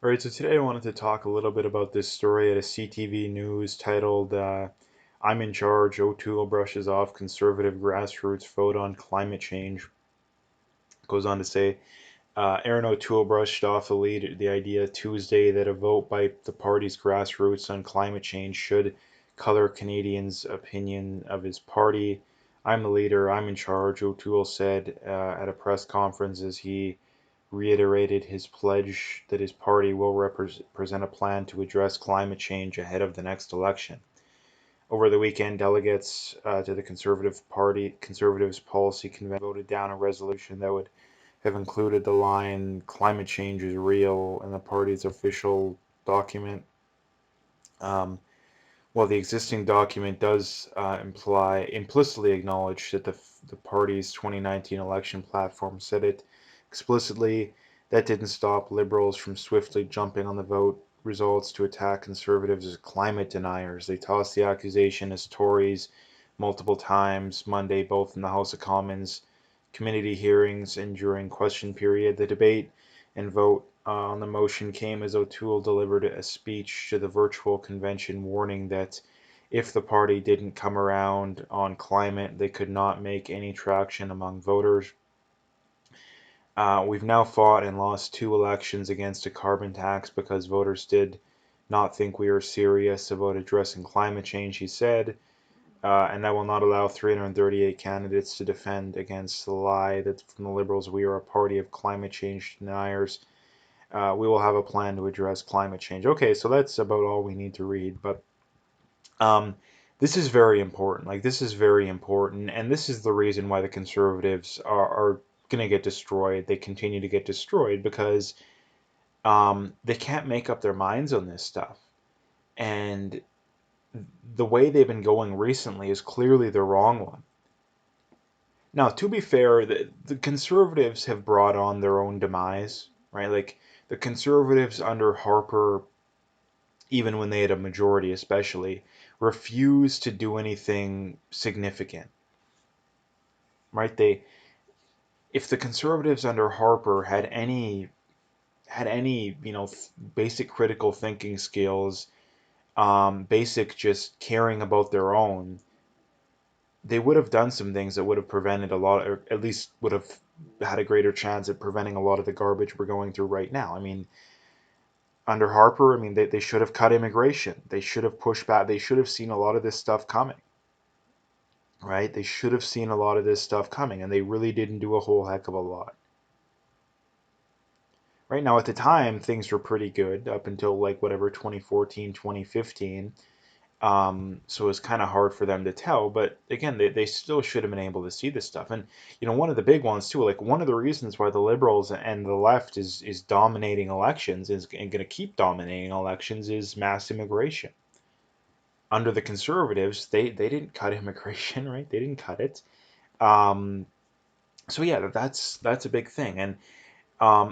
All right, so today I wanted to talk a little bit about this story at a CTV News titled I'm in Charge, O'Toole brushes off conservative grassroots vote on climate change. It goes on to say Aaron O'Toole brushed off the idea Tuesday that a vote by the party's grassroots on climate change should color Canadians' opinion of his party. I'm the leader, I'm in charge, O'Toole said at a press conference as he reiterated his pledge that his party will present a plan to address climate change ahead of the next election. Over the weekend, delegates to the Conservatives Policy Convention voted down a resolution that would have included the line "climate change is real" in the party's official document. Um, while the existing document does implicitly acknowledge that the party's 2019 election platform said it explicitly, that didn't stop Liberals from swiftly jumping on the vote results to attack Conservatives as climate deniers. They tossed the accusation as Tories multiple times Monday, both in the House of Commons committee hearings and during question period. The debate and vote on the motion came as O'Toole delivered a speech to the virtual convention warning that if the party didn't come around on climate, they could not make any traction among voters. We've now fought and lost two elections against a carbon tax because voters did not think we were serious about addressing climate change, he said. And I will not allow 338 candidates to defend against the lie that from the Liberals we are a party of climate change deniers. We will have a plan to address climate change. Okay, so that's about all we need to read. But um, this is very important. Like, this is very important. And this is the reason why the Conservatives are going to get destroyed. They continue to get destroyed because they can't make up their minds on this stuff. And the way they've been going recently is clearly the wrong one. Now, to be fair, the Conservatives have brought on their own demise, right? Like, the Conservatives under Harper, even when they had a majority especially, refused to do anything significant, right? If the Conservatives under Harper had any, basic critical thinking skills, basic just caring about their own, they would have done some things that would have prevented a lot, or at least would have had a greater chance at preventing a lot of the garbage we're going through right now. I mean, under Harper, I mean, they should have cut immigration. They should have pushed back. They should have seen a lot of this stuff coming, right? They should have seen a lot of this stuff coming, and they really didn't do a whole heck of a lot. Right now, at the time, things were pretty good up until like whatever 2014, 2015. So it's kind of hard for them to tell, but again, they still should have been able to see this stuff. And one of the big ones too, like one of the reasons why the liberals and the left is dominating elections and going to keep dominating elections is mass immigration. Under the conservatives, they didn't cut immigration, right? They didn't cut it. Um, so yeah, that's a big thing. And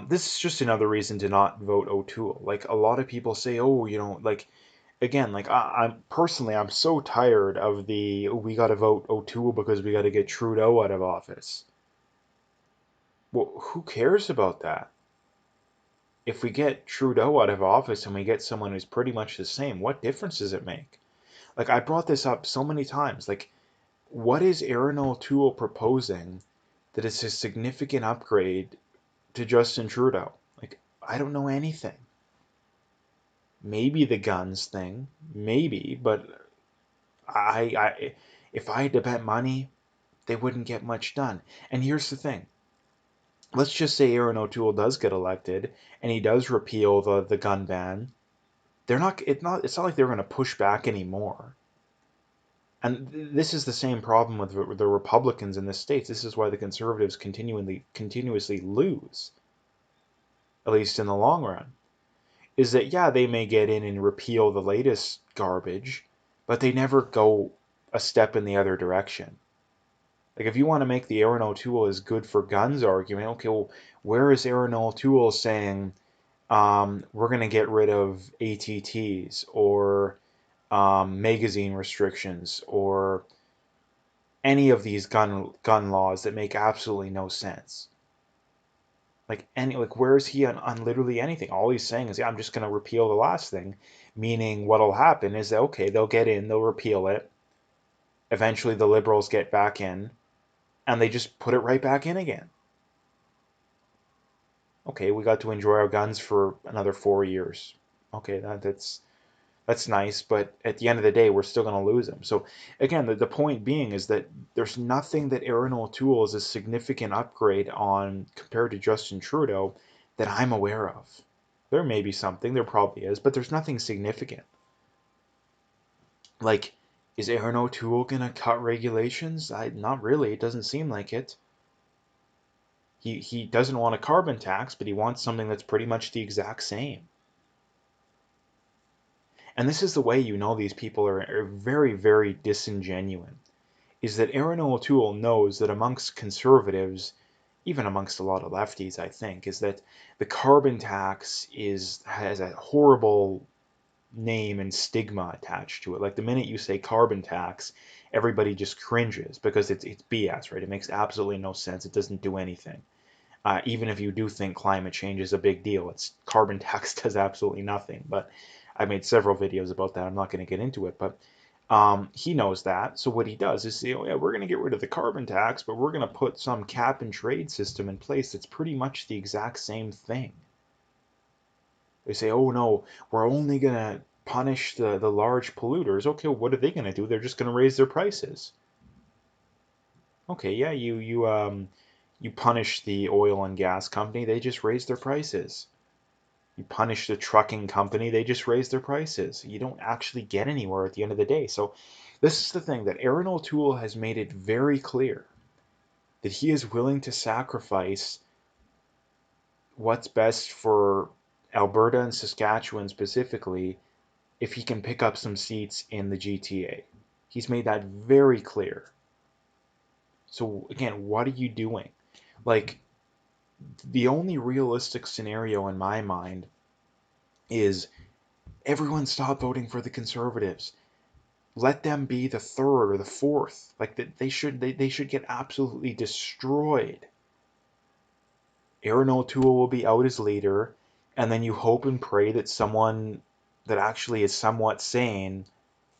this is just another reason to not vote O'Toole. Like a lot of people say, oh, like again, like I'm personally, I'm so tired of the we got to vote O'Toole because we got to get Trudeau out of office. Well, who cares about that? If we get Trudeau out of office and we get someone who's pretty much the same, what difference does it make? Like I brought this up so many times. Like, what is Aaron O'Toole proposing that is a significant upgrade to Justin Trudeau? Like, I don't know anything. Maybe the guns thing, maybe, but I if I had to bet money, they wouldn't get much done. And here's the thing. Let's just say Aaron O'Toole does get elected and he does repeal the gun ban. It's not like they're going to push back anymore. And this is the same problem with the Republicans in the states. This is why the conservatives continuously lose, at least in the long run. Is that yeah, they may get in and repeal the latest garbage, but they never go a step in the other direction. Like, if you want to make the Aaron O'Toole is good for guns argument, okay, well, where is Aaron O'Toole saying we're going to get rid of ATTs or magazine restrictions or any of these gun laws that make absolutely no sense? Like where is he on literally anything? All he's saying is, yeah, I'm just going to repeal the last thing, meaning what'll happen is that, okay, they'll get in, they'll repeal it. Eventually the liberals get back in, and they just put it right back in again. Okay, we got to enjoy our guns for another 4 years. Okay, that's nice, but at the end of the day, we're still going to lose them. So again, the point being is that there's nothing that Erin O'Toole is a significant upgrade on compared to Justin Trudeau that I'm aware of. There may be something, there probably is, but there's nothing significant. Like, is Erin O'Toole going to cut regulations? Not really. It doesn't seem like it. He doesn't want a carbon tax, but he wants something that's pretty much the exact same. And this is the way you know these people are very, very disingenuous, is that Erin O'Toole knows that amongst conservatives, even amongst a lot of lefties, I think, is that the carbon tax has a horrible name and stigma attached to it. Like the minute you say carbon tax, everybody just cringes because it's BS, right? It makes absolutely no sense. It doesn't do anything. Even if you do think climate change is a big deal, it's carbon tax does absolutely nothing. But I made several videos about that. I'm not going to get into it, but he knows that. So what he does is say, oh yeah, we're going to get rid of the carbon tax, but we're going to put some cap and trade system in place that's pretty much the exact same thing. They say, oh no, we're only going to punish the large polluters. Okay, well, what are they going to do? They're just going to raise their prices. Okay, yeah, you punish the oil and gas company, they just raise their prices. You punish the trucking company, they just raise their prices. You don't actually get anywhere at the end of the day. So this is the thing that Erin O'Toole has made it very clear that he is willing to sacrifice what's best for Alberta and Saskatchewan specifically if he can pick up some seats in the GTA. He's made that very clear. So again, what are you doing? Like, the only realistic scenario in my mind is everyone stop voting for the conservatives. Let them be the third or the fourth. Like they should get absolutely destroyed. Erin O'Toole will be out as leader, and then you hope and pray that someone that actually is somewhat sane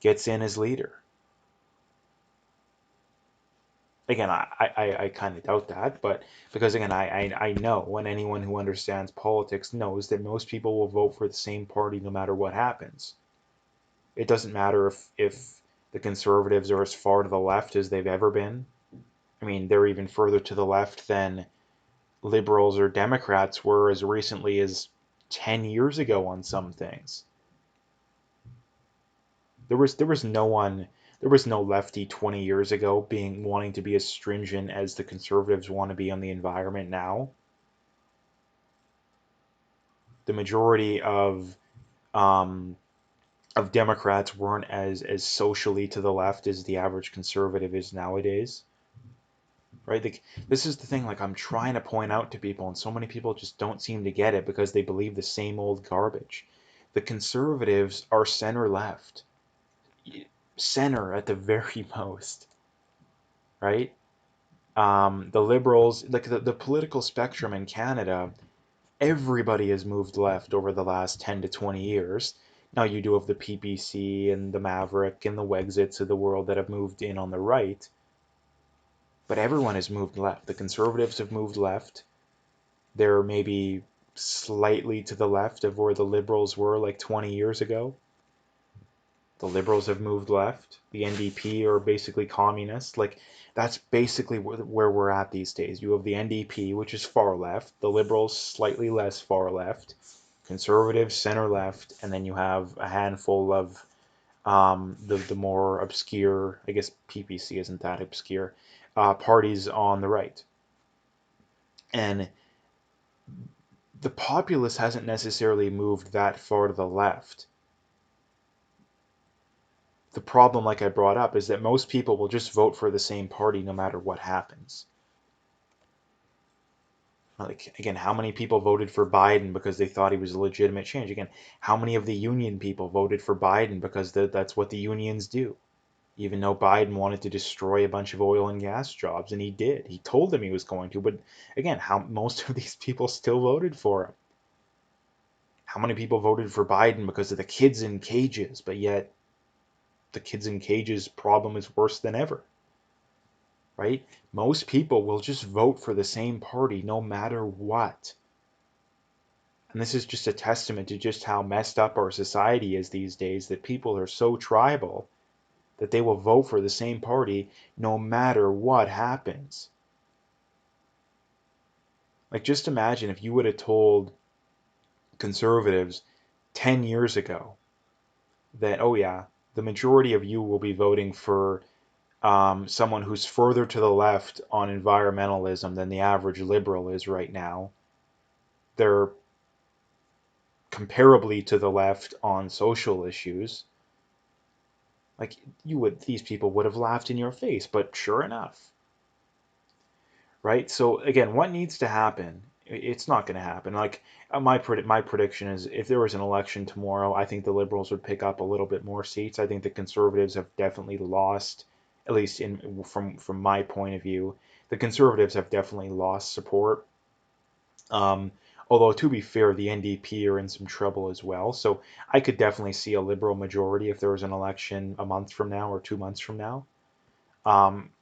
gets in as leader. Again, I kind of doubt that, but because again, I know, and anyone who understands politics knows that most people will vote for the same party no matter what happens. It doesn't matter if the conservatives are as far to the left as they've ever been. I mean, they're even further to the left than liberals or Democrats were as recently as 10 years ago on some things. There was no one there was no lefty 20 years ago being wanting to be as stringent as the conservatives want to be on the environment now. The majority um, of Democrats weren't as socially to the left as the average conservative is nowadays. Right? Like, this is the thing, like I'm trying to point out to people, and so many people just don't seem to get it because they believe the same old garbage. The conservatives are center left, center at the very most, right? The liberals, like the political spectrum in Canada, everybody has moved left over the last 10 to 20 years. Now you do have the PPC and the Maverick and the Wexits of the world that have moved in on the right, but everyone has moved left. The conservatives have moved left. They're maybe slightly to the left of where the liberals were like 20 years ago. The liberals have moved left. The NDP are basically communists. Like, that's basically where we're at these days. You have the NDP, which is far left, the liberals, slightly less far left, conservatives, center left, and then you have a handful of the more obscure, I guess PPC isn't that obscure, parties on the right. And the populace hasn't necessarily moved that far to the left. The problem, like I brought up, is that most people will just vote for the same party no matter what happens. Like, again, how many people voted for Biden because they thought he was a legitimate change? Again, how many of the union people voted for Biden because that's what the unions do? even though Biden wanted to destroy a bunch of oil and gas jobs, and he did. He told them he was going to, but again, how most of these people still voted for him. How many people voted for Biden because of the kids in cages, but yet the kids in cages problem is worse than ever, right? Most people will just vote for the same party no matter what. And this is just a testament to just how messed up our society is these days, that people are so tribal that they will vote for the same party no matter what happens. Like, just imagine if you would have told conservatives 10 years ago that, oh, yeah, the majority of you will be voting for someone who's further to the left on environmentalism than the average liberal is right now. They're comparably to the left on social issues. Like, these people would have laughed in your face, but sure enough, right? So again, what needs to happen? It's not going to happen. Like, my prediction is, if there was an election tomorrow, I think the Liberals would pick up a little bit more seats. I think the Conservatives have definitely lost, at least from my point of view, the Conservatives have definitely lost support. Um, Although, to be fair, the NDP are in some trouble as well. So I could definitely see a Liberal majority if there was an election a month from now or 2 months from now.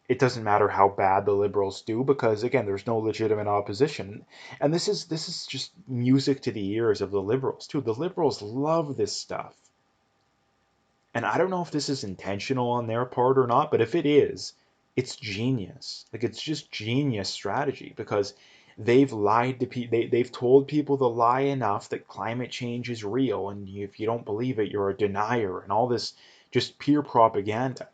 It doesn't matter how bad the Liberals do, because again, there's no legitimate opposition, and this is just music to the ears of the Liberals too. The Liberals love this stuff, and I don't know if this is intentional on their part or not, but if it is, it's genius. Like, it's just genius strategy, because they've lied to people. They've told people the lie enough that climate change is real, and if you don't believe it, you're a denier, and all this just pure propaganda.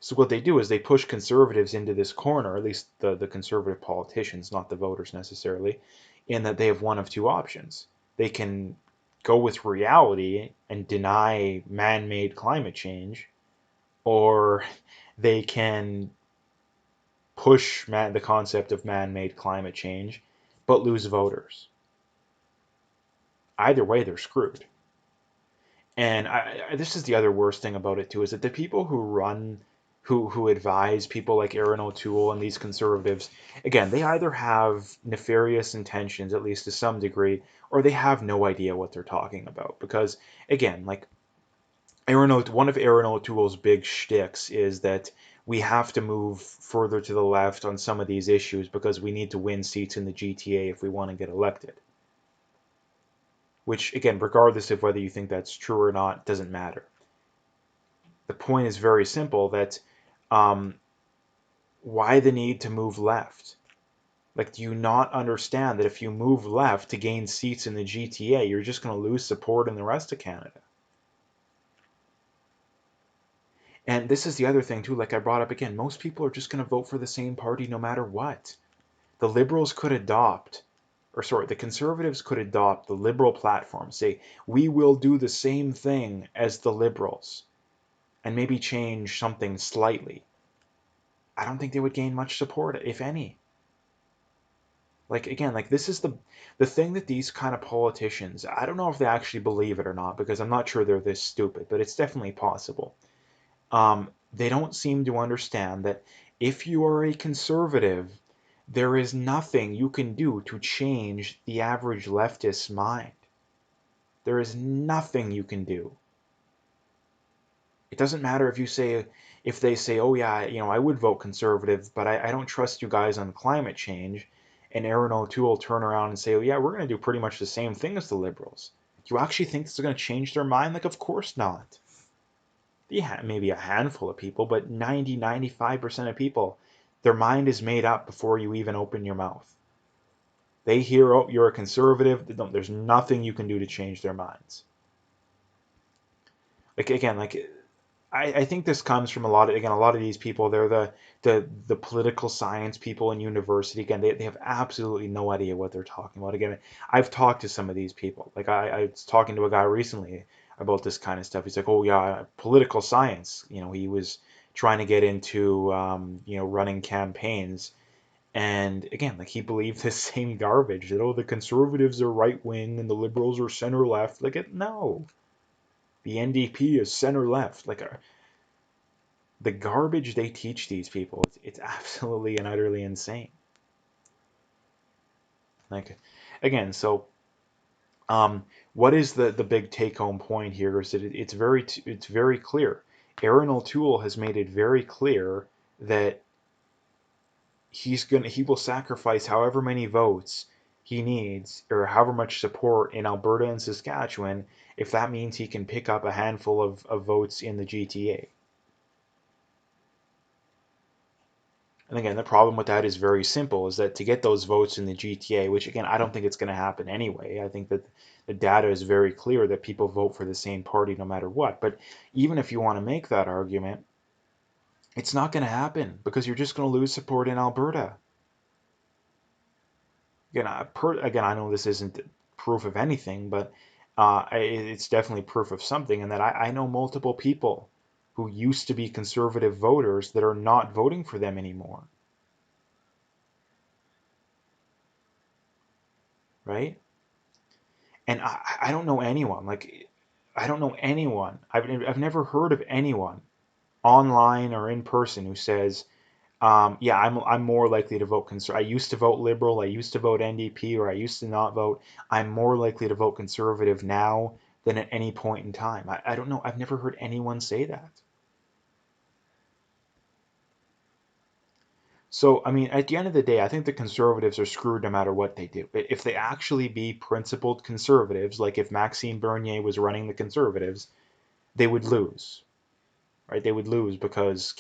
So what they do is they push conservatives into this corner, at least the conservative politicians, not the voters necessarily, in that they have one of two options. They can go with reality and deny man-made climate change, or they can push the concept of man-made climate change, but lose voters. Either way, they're screwed. And this is the other worst thing about it too, is that the people who run, who advise people like Aaron O'Toole and these conservatives, again, they either have nefarious intentions, at least to some degree, or they have no idea what they're talking about. Because again, like, one of Aaron O'Toole's big shticks is that we have to move further to the left on some of these issues because we need to win seats in the GTA if we want to get elected. Which, again, regardless of whether you think that's true or not, doesn't matter. The point is very simple, that um, why the need to move left? Like, do you not understand that if you move left to gain seats in the GTA, you're just going to lose support in the rest of Canada? And this is the other thing too, like I brought up again, most people are just going to vote for the same party no matter what. The Liberals could adopt, or sorry, the Conservatives could adopt the Liberal platform, say, we will do the same thing as the Liberals, and maybe change something slightly. I don't think they would gain much support, if any. Like, again, like, this is the thing that these kind of politicians, I don't know if they actually believe it or not, because I'm not sure they're this stupid, but it's definitely possible. They don't seem to understand that if you are a conservative, there is nothing you can do to change the average leftist's mind. There is nothing you can do. It doesn't matter if they say, oh yeah, I would vote conservative, but I don't trust you guys on climate change, and Aaron O'Toole turn around and say, oh yeah, we're going to do pretty much the same thing as the Liberals. Do you actually think this is going to change their mind? Like, of course not. Yeah, maybe a handful of people, but 95% of people, their mind is made up before you even open your mouth. They hear, oh, you're a conservative, there's nothing you can do to change their minds. Like, again, like, I think this comes from a lot of these people, they're the political science people in university. Again, they have absolutely no idea what they're talking about. Again, I've talked to some of these people. Like, I was talking to a guy recently about this kind of stuff. He's like, oh yeah, political science. He was trying to get into running campaigns. And again, like, he believed the same garbage, that, oh, the conservatives are right wing and the liberals are center left. Like, no, the NDP is center left. Like, The garbage they teach these people, it's absolutely and utterly insane. Like, again, so what is the big take home point here is that it's very clear. Aaron O'Toole has made it very clear that he will sacrifice however many votes he needs or however much support in Alberta and Saskatchewan if that means he can pick up a handful of votes in the GTA. And again, the problem with that is very simple, is that to get those votes in the GTA, which again, I don't think it's going to happen anyway. I think that the data is very clear that people vote for the same party no matter what. But even if you want to make that argument, it's not going to happen because you're just going to lose support in Alberta. Again, I know this isn't proof of anything, but it's definitely proof of something, and that I know multiple people who used to be conservative voters that are not voting for them anymore, right? And I don't know anyone, like, I don't know anyone. I've never heard of anyone online or in person who says, yeah, I'm more likely to vote conservative. I used to vote liberal. I used to vote NDP, or I used to not vote. I'm more likely to vote conservative now than at any point in time. I don't know. I've never heard anyone say that. So, I mean, at the end of the day, I think the conservatives are screwed no matter what they do. If they actually be principled conservatives, like if Maxime Bernier was running the conservatives, they would lose, right? They would lose because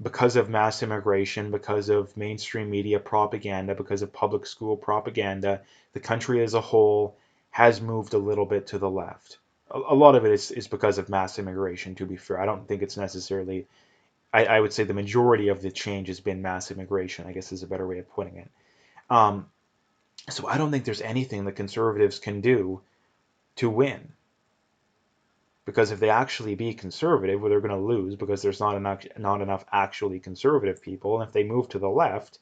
because of mass immigration, because of mainstream media propaganda, because of public school propaganda, the country as a whole has moved a little bit to the left. A lot of it is because of mass immigration, to be fair. I don't think it's necessarily, I would say the majority of the change has been mass immigration, I guess is a better way of putting it. Um, so I don't think there's anything the conservatives can do to win. Because if they actually be conservative, well, they're going to lose because there's not enough actually conservative people. And if they move to the left,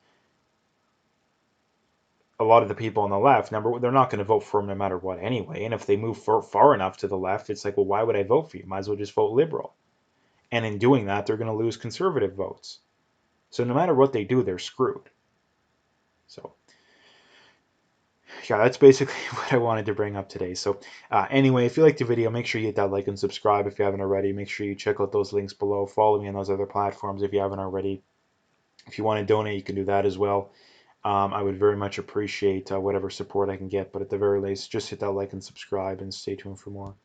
a lot of the people on the left, number one, they're not going to vote for them no matter what anyway. And if they move far enough to the left, it's like, well, why would I vote for you? Might as well just vote liberal. And in doing that, they're going to lose conservative votes. So no matter what they do, they're screwed. So yeah, that's basically what I wanted to bring up today. So anyway, if you liked the video, make sure you hit that like and subscribe if you haven't already. Make sure you check out those links below. Follow me on those other platforms if you haven't already. If you want to donate, you can do that as well. I would very much appreciate whatever support I can get. But at the very least, just hit that like and subscribe and stay tuned for more.